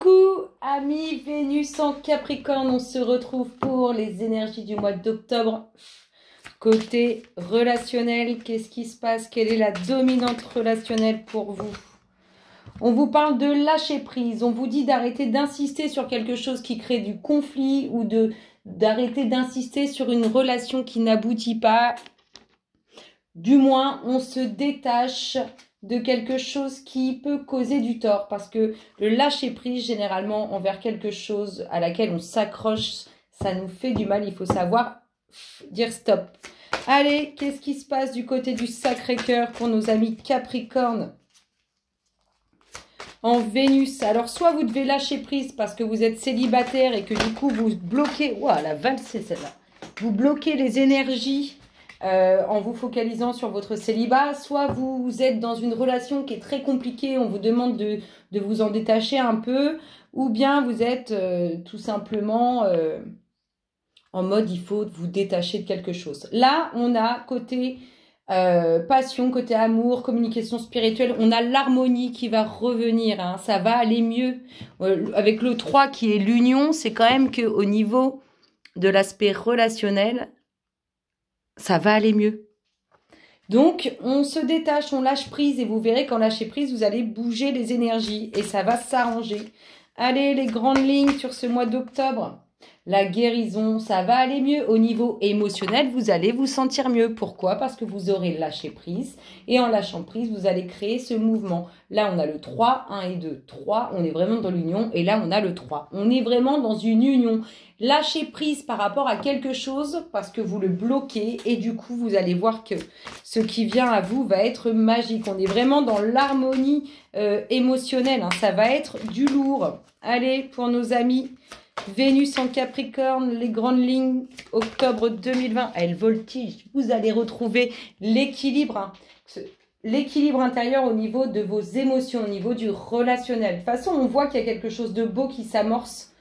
Coucou amis Vénus en Capricorne, on se retrouve pour les énergies du mois d'octobre. Côté relationnel, qu'est-ce qui se passe? Quelle est la dominante relationnelle pour vous? On vous parle de lâcher prise, on vous dit d'arrêter d'insister sur quelque chose qui crée du conflit ou d'arrêter d'insister sur une relation qui n'aboutit pas. Du moins, on se détache de quelque chose qui peut causer du tort, parce que le lâcher prise généralement envers quelque chose à laquelle on s'accroche, ça nous fait du mal. Il faut savoir dire stop. Allez, qu'est-ce qui se passe du côté du Sacré-Cœur pour nos amis Capricorne en Vénus? Alors soit vous devez lâcher prise parce que vous êtes célibataire et que du coup vous bloquez, ouah, la valse c'est celle-là, vous bloquez les énergies en vous focalisant sur votre célibat, soit vous êtes dans une relation qui est très compliquée, on vous demande de vous en détacher un peu, ou bien vous êtes tout simplement en mode il faut vous détacher de quelque chose. Là, on a côté passion, côté amour, communication spirituelle, on a l'harmonie qui va revenir, hein, ça va aller mieux. Avec le 3 qui est l'union, c'est quand même qu'au niveau de l'aspect relationnel, ça va aller mieux. Donc, on se détache, on lâche prise et vous verrez qu'en lâcher prise, vous allez bouger les énergies et ça va s'arranger. Allez, les grandes lignes sur ce mois d'octobre. La guérison, ça va aller mieux. Au niveau émotionnel, vous allez vous sentir mieux. Pourquoi? Parce que vous aurez lâché prise. Et en lâchant prise, vous allez créer ce mouvement. Là, on a le 3, 1 et 2. 3, on est vraiment dans l'union. Et là, on a le 3. On est vraiment dans une union. Lâchez prise par rapport à quelque chose parce que vous le bloquez. Et du coup, vous allez voir que ce qui vient à vous va être magique. On est vraiment dans l'harmonie émotionnelle, hein. Ça va être du lourd. Allez, pour nos amis Vénus en Capricorne, les grandes lignes, octobre 2020, elle voltige. Vous allez retrouver l'équilibre, hein. L'équilibre intérieur au niveau de vos émotions, au niveau du relationnel. De toute façon, on voit qu'il y a quelque chose de beau qui s'amorce,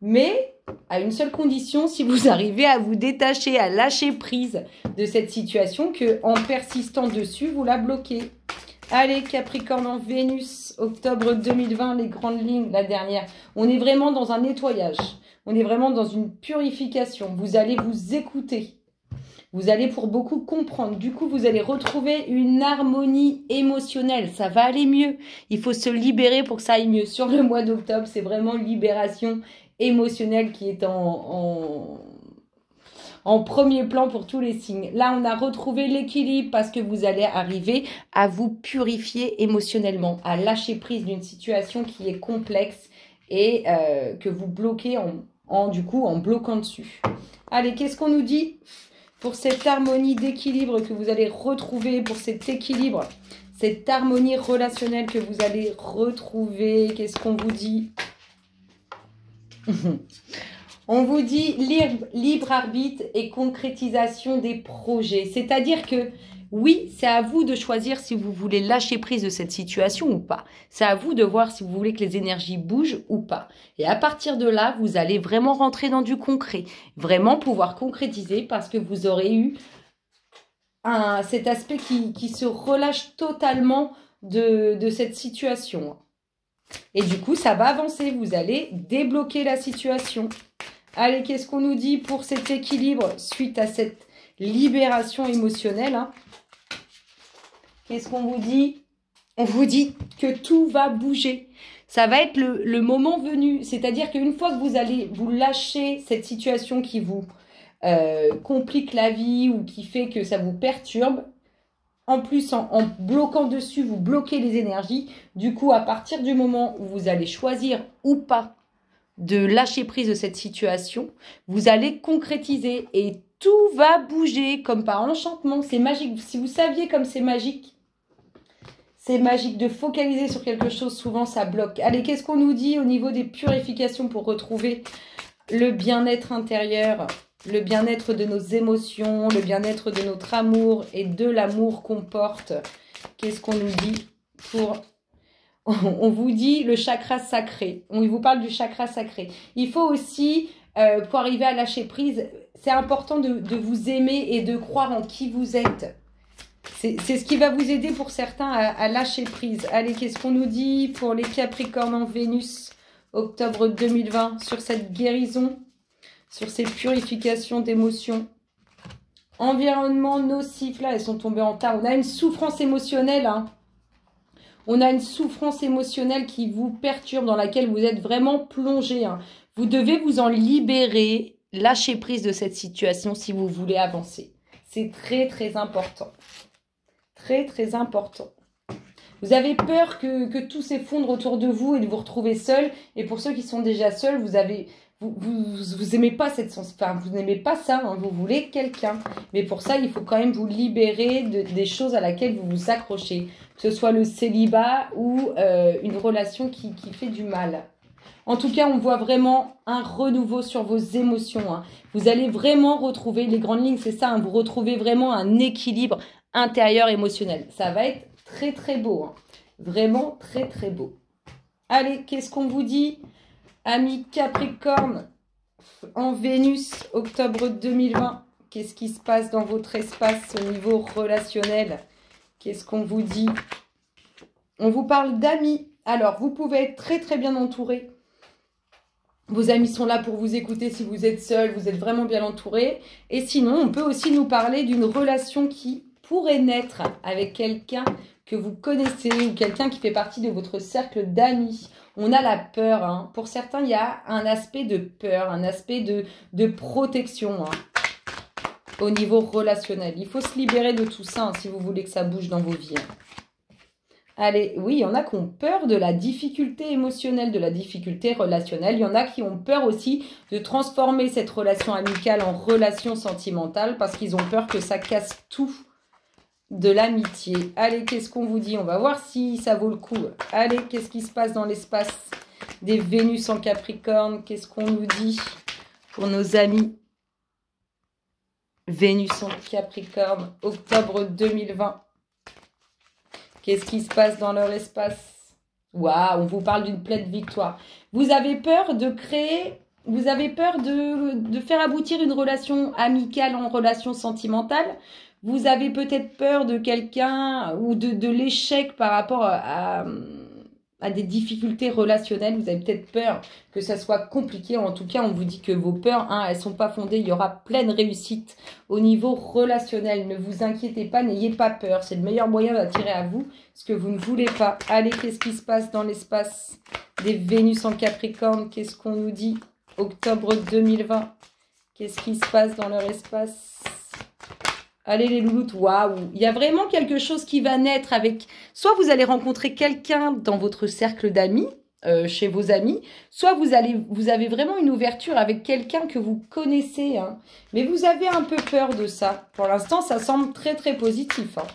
mais à une seule condition, si vous arrivez à vous détacher, à lâcher prise de cette situation, que en persistant dessus, vous la bloquez. Allez, Capricorne en Vénus, octobre 2020, les grandes lignes, la dernière. On est vraiment dans un nettoyage. On est vraiment dans une purification. Vous allez vous écouter. Vous allez pour beaucoup comprendre. Du coup, vous allez retrouver une harmonie émotionnelle. Ça va aller mieux. Il faut se libérer pour que ça aille mieux. Sur le mois d'octobre, c'est vraiment une libération émotionnelle qui est en premier plan pour tous les signes. Là, on a retrouvé l'équilibre parce que vous allez arriver à vous purifier émotionnellement, à lâcher prise d'une situation qui est complexe et que vous bloquez du coup en bloquant dessus. Allez, qu'est-ce qu'on nous dit pour cette harmonie d'équilibre que vous allez retrouver, pour cet équilibre, cette harmonie relationnelle que vous allez retrouver? Qu'est-ce qu'on vous dit? On vous dit libre arbitre et concrétisation des projets. C'est-à-dire que, oui, c'est à vous de choisir si vous voulez lâcher prise de cette situation ou pas. C'est à vous de voir si vous voulez que les énergies bougent ou pas. Et à partir de là, vous allez vraiment rentrer dans du concret. Vraiment pouvoir concrétiser parce que vous aurez eu cet aspect qui se relâche totalement de cette situation. Et du coup, ça va avancer. Vous allez débloquer la situation. Allez, qu'est-ce qu'on nous dit pour cet équilibre suite à cette libération émotionnelle, hein? Qu'est-ce qu'on vous dit? On vous dit que tout va bouger. Ça va être le moment venu. C'est-à-dire qu'une fois que vous allez vous lâcher cette situation qui vous complique la vie ou qui fait que ça vous perturbe, en plus, en bloquant dessus, vous bloquez les énergies. Du coup, à partir du moment où vous allez choisir ou pas de lâcher prise de cette situation, vous allez concrétiser et tout va bouger comme par enchantement. C'est magique. Si vous saviez comme c'est magique de focaliser sur quelque chose, souvent ça bloque. Allez, qu'est-ce qu'on nous dit au niveau des purifications pour retrouver le bien-être intérieur, le bien-être de nos émotions, le bien-être de notre amour et de l'amour qu'on porte? Qu'est-ce qu'on nous dit pour... On vous dit le chakra sacré. On vous parle du chakra sacré. Il faut aussi, pour arriver à lâcher prise, c'est important de vous aimer et de croire en qui vous êtes. C'est ce qui va vous aider pour certains à lâcher prise. Allez, qu'est-ce qu'on nous dit pour les Capricornes en Vénus octobre 2020, sur cette guérison, sur ces purifications d'émotions. Environnement nocif, là, elles sont tombées en tas. On a une souffrance émotionnelle, hein. On a une souffrance émotionnelle qui vous perturbe, dans laquelle vous êtes vraiment plongé, hein. Vous devez vous en libérer, lâcher prise de cette situation si vous voulez avancer. C'est très, très important. Très, très important. Vous avez peur que tout s'effondre autour de vous et de vous retrouver seul. Et pour ceux qui sont déjà seuls, vous aimez pas cette sens, enfin, vous n'aimez pas ça, hein, vous voulez quelqu'un. Mais pour ça, il faut quand même vous libérer des choses à laquelle vous vous accrochez. Que ce soit le célibat ou une relation qui fait du mal. En tout cas, on voit vraiment un renouveau sur vos émotions, hein. Vous allez vraiment retrouver, les grandes lignes, c'est ça, hein, vous retrouvez vraiment un équilibre intérieur émotionnel. Ça va être très très beau, hein. Vraiment très très beau. Allez, qu'est-ce qu'on vous dit, amis Capricorne, en Vénus, octobre 2020. Qu'est-ce qui se passe dans votre espace au niveau relationnel? Qu'est-ce qu'on vous dit? On vous parle d'amis. Alors, vous pouvez être très très bien entouré. Vos amis sont là pour vous écouter si vous êtes seul, vous êtes vraiment bien entouré. Et sinon, on peut aussi nous parler d'une relation qui pourrait naître avec quelqu'un que vous connaissez ou quelqu'un qui fait partie de votre cercle d'amis. On a la peur, hein. Pour certains, il y a un aspect de peur, un aspect de protection, hein, au niveau relationnel. Il faut se libérer de tout ça, hein, si vous voulez que ça bouge dans vos vies, hein. Allez, oui, il y en a qui ont peur de la difficulté émotionnelle, de la difficulté relationnelle. Il y en a qui ont peur aussi de transformer cette relation amicale en relation sentimentale parce qu'ils ont peur que ça casse tout de l'amitié. Allez, qu'est-ce qu'on vous dit? On va voir si ça vaut le coup. Allez, qu'est-ce qui se passe dans l'espace des Vénus en Capricorne? Qu'est-ce qu'on nous dit pour nos amis Vénus en Capricorne, octobre 2020? Qu'est-ce qui se passe dans leur espace? Waouh, on vous parle d'une pleine victoire. Vous avez peur de créer, vous avez peur de faire aboutir une relation amicale en relation sentimentale. Vous avez peut-être peur de quelqu'un ou de l'échec par rapport à des difficultés relationnelles. Vous avez peut-être peur que ça soit compliqué. En tout cas, on vous dit que vos peurs, hein, elles ne sont pas fondées. Il y aura pleine réussite au niveau relationnel. Ne vous inquiétez pas, n'ayez pas peur. C'est le meilleur moyen d'attirer à vous ce que vous ne voulez pas. Allez, qu'est-ce qui se passe dans l'espace des Vénus en Capricorne? Qu'est-ce qu'on nous dit? Octobre 2020. Qu'est-ce qui se passe dans leur espace? Allez les louloutes, waouh! Il y a vraiment quelque chose qui va naître avec... Soit vous allez rencontrer quelqu'un dans votre cercle d'amis, chez vos amis, soit vous avez vraiment une ouverture avec quelqu'un que vous connaissez, hein. Mais vous avez un peu peur de ça. Pour l'instant, ça semble très très positif, hein.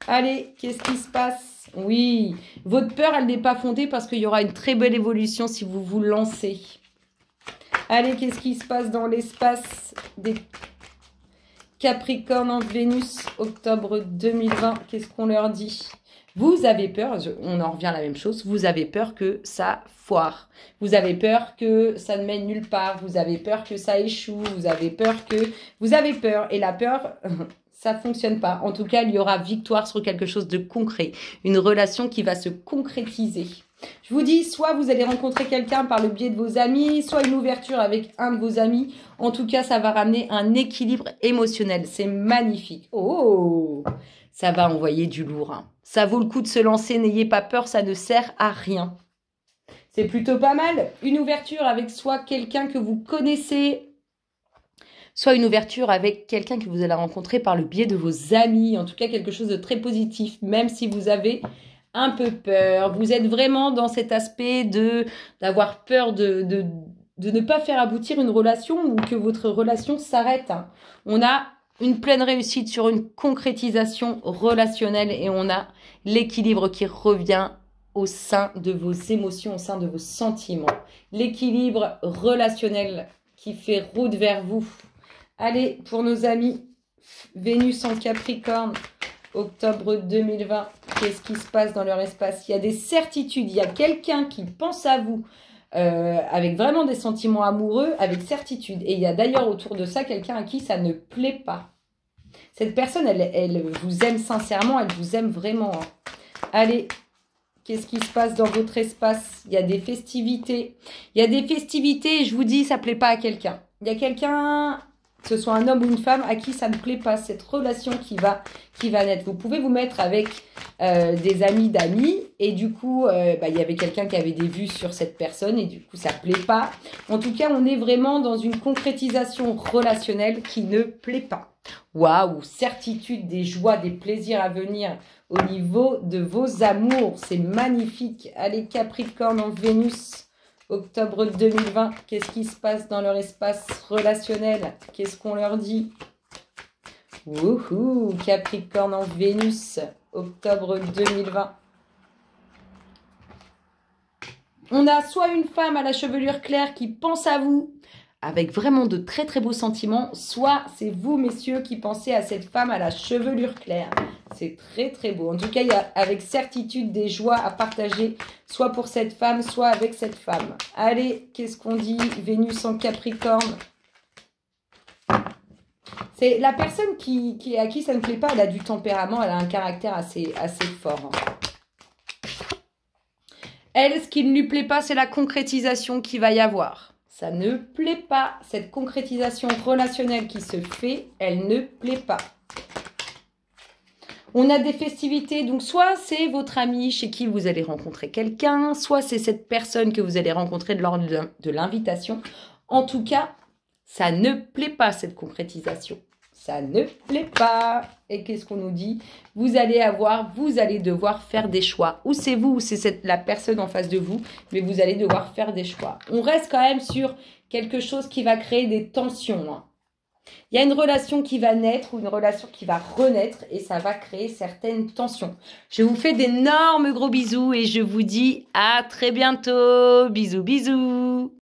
Allez, qu'est-ce qui se passe? Oui, votre peur, elle n'est pas fondée parce qu'il y aura une très belle évolution si vous vous lancez. Allez, qu'est-ce qui se passe dans l'espace des... Capricorne en Vénus, octobre 2020, qu'est-ce qu'on leur dit? Vous avez peur, on en revient à la même chose, vous avez peur que ça foire. Vous avez peur que ça ne mène nulle part, vous avez peur que ça échoue, vous avez peur que... Vous avez peur, et la peur, ça ne fonctionne pas. En tout cas, il y aura victoire sur quelque chose de concret, une relation qui va se concrétiser. Je vous dis, soit vous allez rencontrer quelqu'un par le biais de vos amis, soit une ouverture avec un de vos amis. En tout cas, ça va ramener un équilibre émotionnel. C'est magnifique. Oh, ça va envoyer du lourd, hein. Ça vaut le coup de se lancer. N'ayez pas peur, ça ne sert à rien. C'est plutôt pas mal. Une ouverture avec soit quelqu'un que vous connaissez, soit une ouverture avec quelqu'un que vous allez rencontrer par le biais de vos amis. En tout cas, quelque chose de très positif, même si vous avez... un peu peur, vous êtes vraiment dans cet aspect d'avoir peur de ne pas faire aboutir une relation ou que votre relation s'arrête. On a une pleine réussite sur une concrétisation relationnelle et on a l'équilibre qui revient au sein de vos émotions, au sein de vos sentiments. L'équilibre relationnel qui fait route vers vous. Allez, pour nos amis Vénus en Capricorne, octobre 2020, qu'est-ce qui se passe dans leur espace? Il y a des certitudes, il y a quelqu'un qui pense à vous avec vraiment des sentiments amoureux, avec certitude. Et il y a d'ailleurs autour de ça quelqu'un à qui ça ne plaît pas. Cette personne, elle vous aime sincèrement, elle vous aime vraiment, hein. Allez, Qu'est-ce qui se passe dans votre espace? Il y a des festivités. Il y a des festivités et je vous dis, ça ne plaît pas à quelqu'un. Il y a quelqu'un, que ce soit un homme ou une femme, à qui ça ne plaît pas, cette relation qui va naître. Vous pouvez vous mettre avec des amis d'amis et du coup, il y avait quelqu'un qui avait des vues sur cette personne et du coup, ça ne plaît pas. En tout cas, on est vraiment dans une concrétisation relationnelle qui ne plaît pas. Waouh, certitude des joies, des plaisirs à venir au niveau de vos amours. C'est magnifique. Allez, Capricorne en Vénus, octobre 2020. Qu'est-ce qui se passe dans leur espace relationnel? Qu'est-ce qu'on leur dit? Wouhou, Capricorne en Vénus, octobre 2020. On a soit une femme à la chevelure claire qui pense à vous, avec vraiment de très très beaux sentiments, soit c'est vous, messieurs, qui pensez à cette femme à la chevelure claire. C'est très très beau. En tout cas, il y a avec certitude des joies à partager, soit pour cette femme, soit avec cette femme. Allez, qu'est-ce qu'on dit? Vénus en Capricorne. C'est la personne à qui ça ne plaît pas, elle a du tempérament, elle a un caractère assez fort. Elle, ce qui ne lui plaît pas, c'est la concrétisation qu'il va y avoir. Ça ne plaît pas. Cette concrétisation relationnelle qui se fait, elle ne plaît pas. On a des festivités, donc soit c'est votre ami chez qui vous allez rencontrer quelqu'un, soit c'est cette personne que vous allez rencontrer lors de l'invitation. En tout cas, ça ne plaît pas cette concrétisation. Ça ne plaît pas. Et qu'est-ce qu'on nous dit? Vous allez devoir faire des choix. Ou c'est vous, ou c'est la personne en face de vous, mais vous allez devoir faire des choix. On reste quand même sur quelque chose qui va créer des tensions. Hein. Il y a une relation qui va naître ou une relation qui va renaître et ça va créer certaines tensions. Je vous fais d'énormes gros bisous et je vous dis à très bientôt. Bisous, bisous.